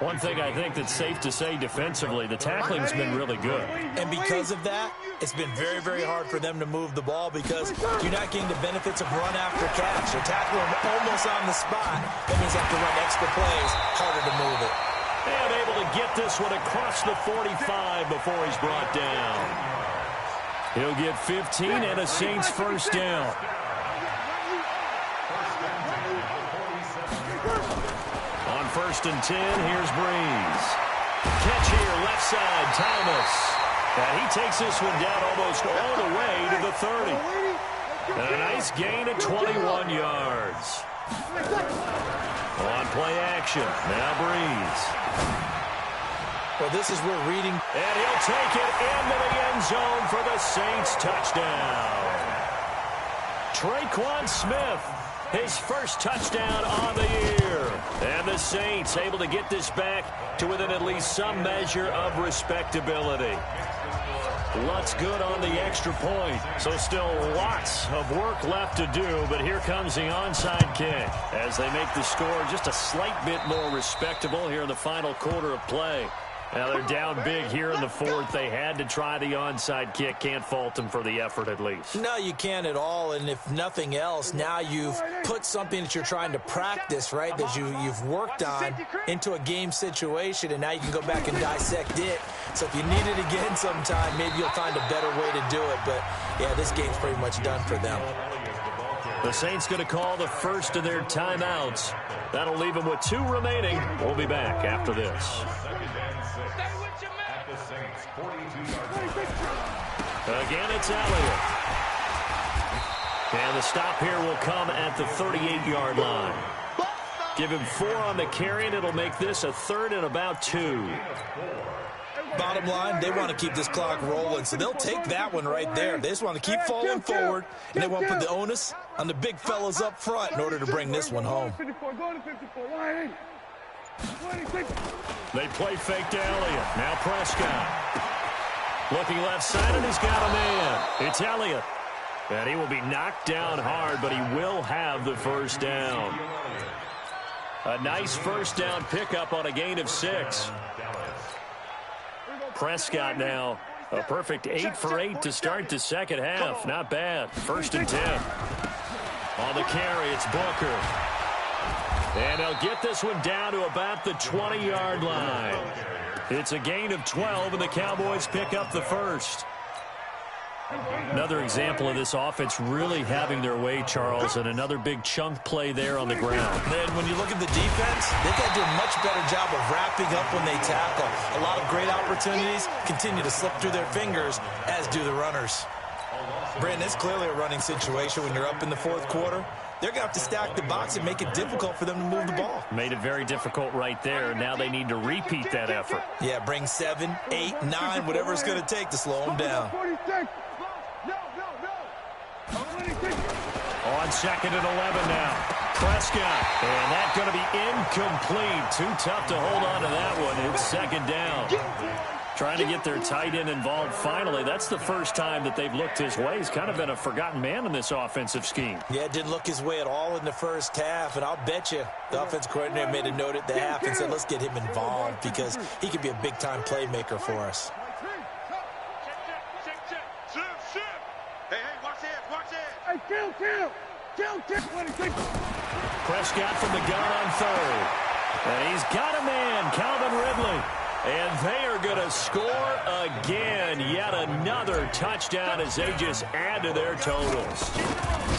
One thing I think that's safe to say defensively, the tackling's been really good. And because of that, it's been very, very hard for them to move the ball because you're not getting the benefits of run after catch. They're tackling almost on the spot. That means they have to run extra plays, harder to move it. And able to get this one across the 45 before he's brought down. He'll get 15 and a Saints 1st down. On 1st and 10, here's Breeze. Catch here, left side, Thomas. And he takes this one down almost all the way to the 30. And a nice gain of 21 yards. On play action, now Breeze. Well, this is where reading. And he'll take it into the end zone for the Saints touchdown. Traquan Smith his first touchdown on the year. And the Saints able to get this back to within at least some measure of respectability. Lutz good on the extra point. So still lots of work left to do, but here comes the onside kick as they make the score just a slight bit more respectable here in the final quarter of play. Now they're down big here in the fourth. They had to try the onside kick. Can't fault them for the effort at least. No, you can't at all. And if nothing else, now you've put something that you're trying to practice, right, that you've worked on into a game situation, and now you can go back and dissect it. So if you need it again sometime, maybe you'll find a better way to do it. But, yeah, this game's pretty much done for them. The Saints going to call the first of their timeouts. That'll leave them with 2 remaining. We'll be back after this. Again, it's Elliott. And the stop here will come at the 38-yard line. Give him 4 on the carry, and it'll make this a 3rd and about 2. Bottom line, they want to keep this clock rolling, so they'll take that one right there. They just want to keep falling forward, and they want to put the onus on the big fellas up front in order to bring this one home. They play fake to Elliott. Now Prescott. Looking left side, and he's got a man. It's Elliott. And he will be knocked down hard, but he will have the first down. A nice first down pickup on a gain of 6. Prescott now a perfect 8 for 8 to start the second half. Not bad. 1st and 10. On the carry, it's Booker. And they'll get this one down to about the 20-yard line. It's a gain of 12, and the Cowboys pick up the first. Another example of this offense really having their way, Charles, and another big chunk play there on the ground. And when you look at the defense, they've got to do a much better job of wrapping up when they tackle. A lot of great opportunities continue to slip through their fingers, as do the runners. Brandon, it's clearly a running situation when you're up in the 4th quarter. They're going to have to stack the box and make it difficult for them to move the ball. Made it very difficult right there. Now they need to repeat that effort. Yeah, bring 7, 8, 9, whatever it's going to take to slow them down. On 2nd and 11 now. Prescott. And that's going to be incomplete. Too tough to hold on to that one. It's 2nd down. Trying to get their tight end involved finally. That's the first time that they've looked his way. He's kind of been a forgotten man in this offensive scheme. Yeah, it didn't look his way at all in the first half. And I'll bet you the offense coordinator made a note at the half and said, let's get him involved because he could be a big-time playmaker for us. Prescott from the gun on 3rd. And he's got a man, Calvin Ridley. And they are going to score again. Yet another touchdown as they just add to their totals.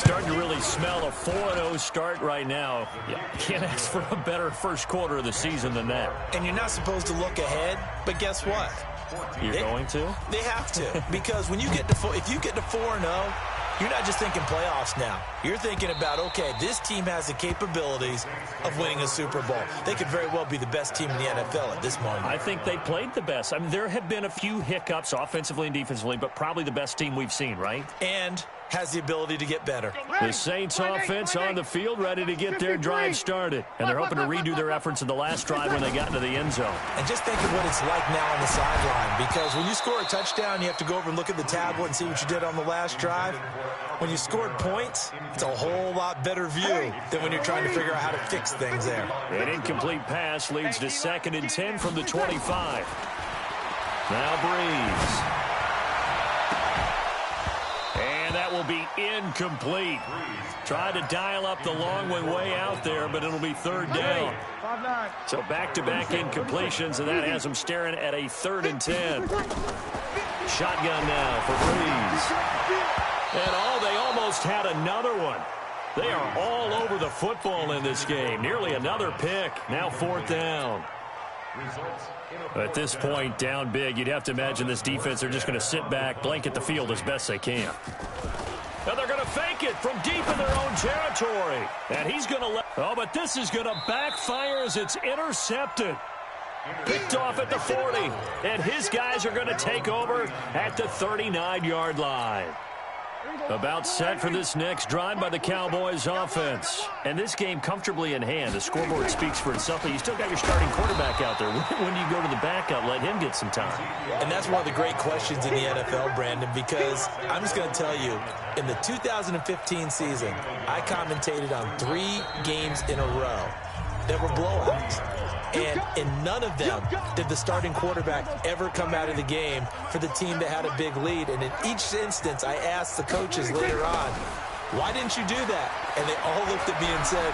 Starting to really smell a 4-0 start right now. You can't ask for a better first quarter of the season than that. And you're not supposed to look ahead, but guess what? You're going to? They have to. Because when you get to if you get to 4-0, you're not just thinking playoffs now. You're thinking about, okay, this team has the capabilities of winning a Super Bowl. They could very well be the best team in the NFL at this moment. I think they played the best. I mean, there have been a few hiccups offensively and defensively, but probably the best team we've seen, right? And has the ability to get better. The Saints offense on the field ready to get their drive started. And they're hoping to redo their efforts in the last drive when they got into the end zone. And just think of what it's like now on the sideline. Because when you score a touchdown, you have to go over and look at the tablet and see what you did on the last drive. When you scored points, it's a whole lot better view than when you're trying to figure out how to fix things there. An incomplete pass leads to 2nd and 10 from the 25. Now Breeze. And that will be incomplete. Tried to dial up the long one way out there, but it'll be 3rd down. So back-to-back incompletions, and that has them staring at a 3rd and 10. Shotgun now for Breeze. And they almost had another one. They are all over the football in this game. Nearly another pick. Now 4th down. At this point, down big, you'd have to imagine this defense are just going to sit back, blanket the field as best they can. Now they're going to fake it from deep in their own territory. And he's going to let... Oh, but this is going to backfire as it's intercepted. Picked off at the 40. And his guys are going to take over at the 39-yard line. About set for this next drive by the Cowboys offense. And this game comfortably in hand. The scoreboard speaks for itself, but you still got your starting quarterback out there. When do you go to the backup, let him get some time? And that's one of the great questions in the NFL, Brandon, because I'm just going to tell you, in the 2015 season, I commentated on 3 games in a row that were blowouts. And in none of them did the starting quarterback ever come out of the game for the team that had a big lead. And in each instance, I asked the coaches later on, why didn't you do that? And they all looked at me and said,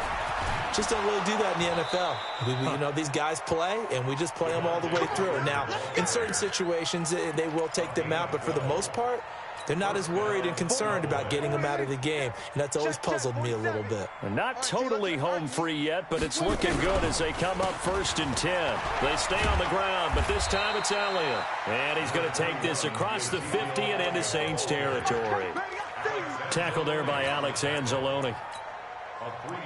just don't really do that in the NFL. You know, these guys play, and we just play them all the way through. Now, in certain situations, they will take them out, but for the most part, they're not as worried and concerned about getting them out of the game, and that's always puzzled me a little bit. Not totally home free yet, but it's looking good as they come up 1st and 10. They stay on the ground, but this time it's Elliott. And he's going to take this across the 50 and into Saints territory. Tackled there by Alex Anzalone.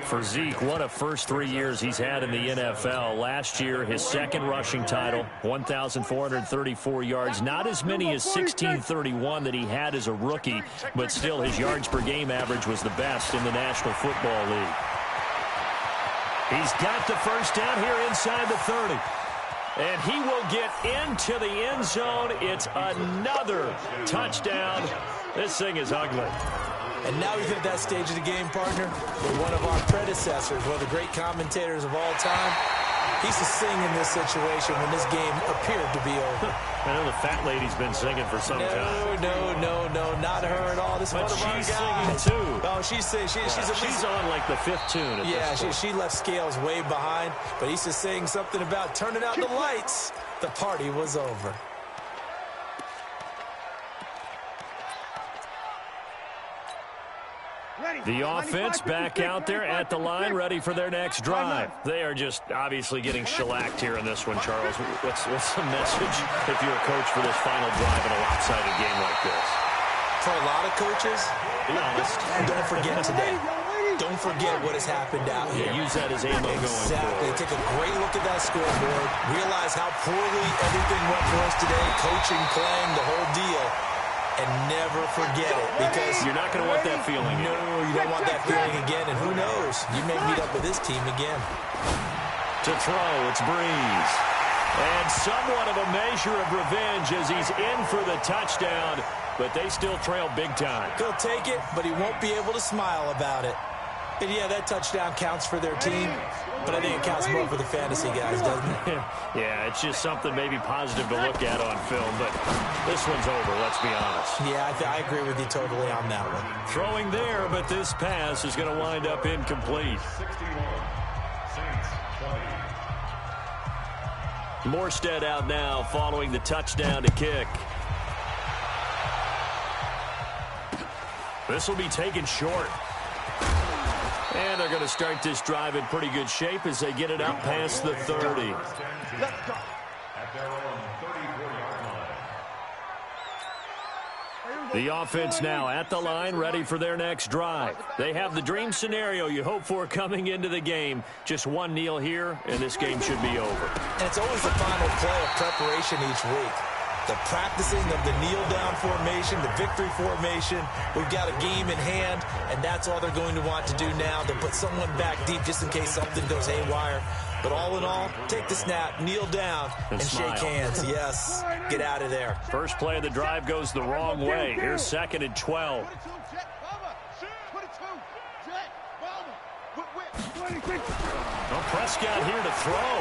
For Zeke, what a first 3 years he's had in the NFL. Last year, his second rushing title, 1,434 yards. Not as many as 1,631 that he had as a rookie, but still his yards per game average was the best in the National Football League. He's got the first down here inside the 30. And he will get into the end zone. It's another touchdown. This thing is ugly. And now we've hit that stage of the game, partner, where one of our predecessors, one of the great commentators of all time, he used to sing in this situation when this game appeared to be over. I know the fat lady's been singing for some time. No, not her at all. This is one of our guys. She's singing, too. Oh, she's on like the 5th tune at this point. She left Scales way behind, but he used to sing something about turning out the lights. The party was over. The offense back out there at the line, ready for their next drive. They are just obviously getting shellacked here in this one, Charles. What's the message if you're a coach for this final drive in a lopsided game like this? For a lot of coaches, be honest, don't forget today. Don't forget what has happened out here. Use that as ammo going forward. Exactly. Take a great look at that scoreboard. Realize how poorly everything went for us today. Coaching, playing, the whole deal. And never forget it, because you're not going to want that feeling. No, you don't want that feeling again. And who knows? You may meet up with this team again. To throw, it's Breeze. And somewhat of a measure of revenge as he's in for the touchdown, but they still trail big time. He'll take it, but he won't be able to smile about it. And yeah, that touchdown counts for their team, but I think it counts more for the fantasy guys, doesn't it? Yeah, it's just something maybe positive to look at on film, but this one's over, let's be honest. Yeah, I agree with you totally on that one. Throwing there, but this pass is going to wind up incomplete. 61, Saints 20. Morstead out now following the touchdown to kick. This will be taken short. And they're going to start this drive in pretty good shape as they get it out past the 30. At their own 34-yard line. The offense now at the line, ready for their next drive. They have the dream scenario you hope for coming into the game. Just one kneel here, and this game should be over. And it's always the final play of preparation each week. The practicing of the kneel-down formation, the victory formation. We've got a game in hand, and that's all they're going to want to do now, to put someone back deep just in case something goes haywire. But all in all, take the snap, kneel down, and shake hands. Yes, get out of there. First play of the drive goes the wrong way. Here's 2nd and 12. Well, Prescott here to throw.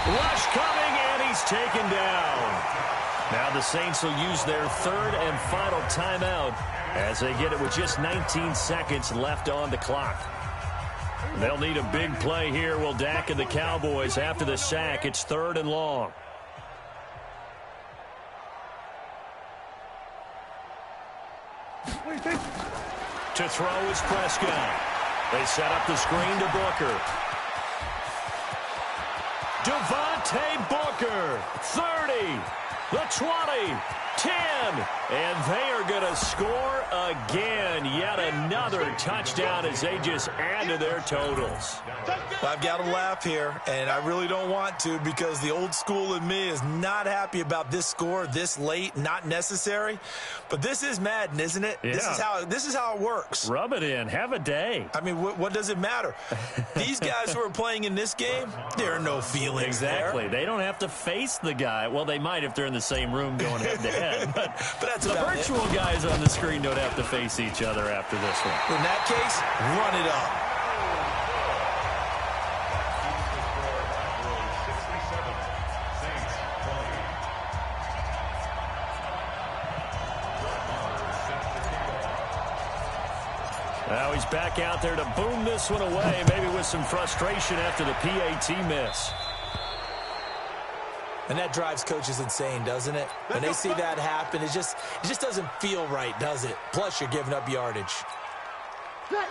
Rush coming, and he's taken down. Now the Saints will use their 3rd and final timeout as they get it with just 19 seconds left on the clock. They'll need a big play here, will Dak and the Cowboys. After the sack, it's 3rd and long. To throw is Prescott. They set up the screen to Booker. Devontae Devontae Booker, 30, the 20, 10, and they are going to score again. Yet another touchdown as they just add to their totals. I've got to laugh here, and I really don't want to because the old school in me is not happy about this score this late, not necessary. But this is Madden, isn't it? Yeah. This is how it works. Rub it in. Have a day. I mean, what does it matter? These guys who are playing in this game, there are no feelings Exactly. there. They don't have to face the guy. Well, they might if they're in the same room going head-to-head. But that's the about virtual guys on the screen don't have to face each other after this one. In that case, run it up. Now he's back out there to boom this one away, maybe with some frustration after the PAT miss. And that drives coaches insane, doesn't it? When they see that happen, it just doesn't feel right, does it? Plus, you're giving up yardage.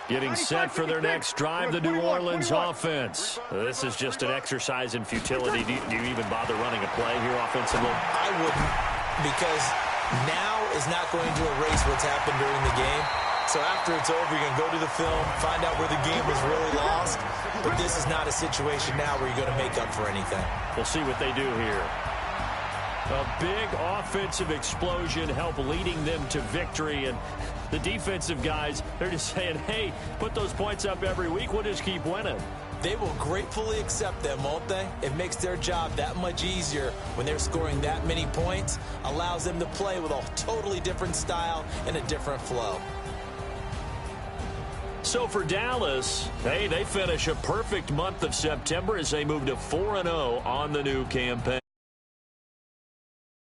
Getting set for their next drive, the New Orleans offense. This is just an exercise in futility. Do you even bother running a play here offensively? I wouldn't, because now is not going to erase what's happened during the game. So after it's over, you're going to go to the film, find out where the game was really lost. But this is not a situation now where you're going to make up for anything. We'll see what they do here. A big offensive explosion help leading them to victory. And the defensive guys, they're just saying, hey, put those points up every week. We'll just keep winning. They will gratefully accept them, won't they? It makes their job that much easier when they're scoring that many points. Allows them to play with a totally different style and a different flow. So for Dallas, hey, they finish a perfect month of September as they move to 4-0 on the new campaign.